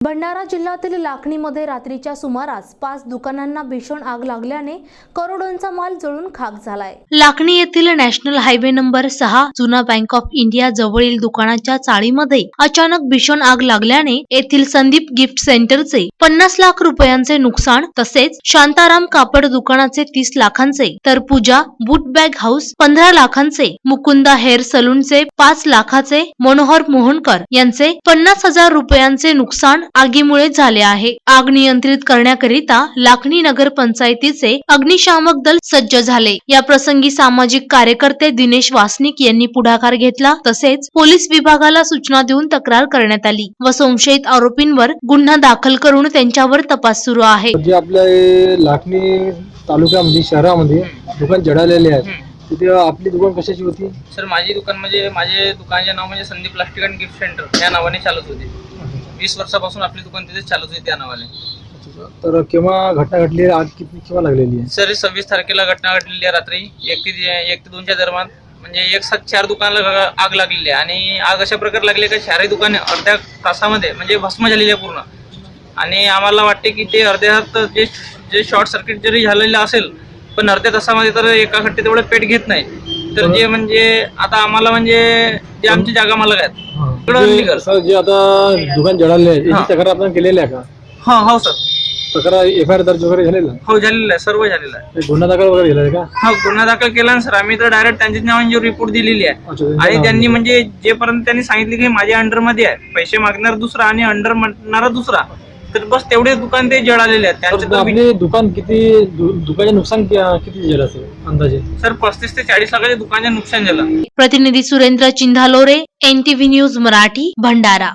भंडारा जिल्ह्यातील लाखणीमध्ये रात्रीच्या सुमारास 5 दुकानांना भीषण आग लागल्याने करोडोंचा माल जळून खाक झालाय। लाखणी येथील नॅशनल हायवे नंबर 6 जुना बँक ऑफ इंडिया जवळील दुकानाच्या चाळीमध्ये अचानक भीषण आग लागल्याने येथील संदीप गिफ्ट सेंटरचे 50 लाख रुपयांचे नुकसान, तसेच शांताराम कापड दुकानाचे 30 लाखांचे, तर पूजा बूट बॅग हाऊस 15 लाखांचे, मुकुंदा हेअर सलूनचे 5 लाखाचे, मनोहर मोहनकर यांचे 50,000 रुपयांचे नुकसान आगीमुळे झाले आहे। आग नियंत्रित करण्याकरिता लाखणी नगर पंचायतीचे अग्निशामक दल सज्ज झाले। या प्रसंगी सामाजिक कार्यकर्ते दिनेश वासनिक यांनी पुढाकार घेतला, तसेच पोलीस विभागाला सूचना देऊन तक्रार करण्यात आली व संशयित आरोपींवर गुन्हा दाखल करून त्यांच्यावर तपास सुरू आहे। जे आपल्या लाखणी तालुक्यामध्ये शहरामध्ये दुकान जळालेले आहेत, तिथे आपली दुकान कशाची होती? सर माझी दुकान म्हणजे माझे दुकानचे नाव म्हणजे Sandeep plastic and gift centre या नावाने चालत होते। 20 वर्षापासून आपली दुकान तिथे चालत होती त्या नावाने। तर केव्हा घटना घडली, आग किती केव्हा लागलेली आहे? सर 26 तारखेला घटना घडलेली आहे रात्री 1 ते 2च्या दरम्यान, म्हणजे एक साथ 4 दुकानाला आग लागलेली आहे आणि आग अशा प्रकारे लागली की 4ही दुकाने अर्ध्या तासामध्ये म्हणजे भस्म झालेली आहे पूर्ण। आणि आम्हाला वाटते की ते अर्ध्या तासात जे शॉर्ट सर्किट जरी झालेलं असेल पण अर्ध्या तासामध्ये तर एका खट्टे तेवढं पेट घेत नाही। तर जे म्हणजे आता आम्हाला म्हणजे जे आमची जागा मालक आहेत सर, जे आता दुकान जळाले आहे याची तक्रार आपण केलेली आहे का? हो सर, तक्रार FIR दर्ज वगैरे झालेला? हो झालेलं आहे, सर्व झालेलं आहे। गुन्हा दाखल वगैरे झाला आहे का? हो गुन्हा दाखल केला ना सर, आम्ही तर डायरेक्ट त्यांच्या नावाने रिपोर्ट दिलेली आहे। आणि त्यांनी म्हणजे जेपर्यंत त्यांनी सांगितले की माझ्या अंडर मध्ये आहे, पैसे मागणार दुसरा आणि अंडर म्हणणारा दुसरा, तर बस तेवढे दुकान ते जळालेले आहेत। त्यांचं आपले दुकान किती दुकानाचे नुकसान किती झालं असेल अंदाजे? सर 35 ते 40 लाखाचे दुकानाचे नुकसान झालं। प्रतिनिधी सुरेंद्र चिंधालोरे, NTV न्यूज मराठी, भंडारा।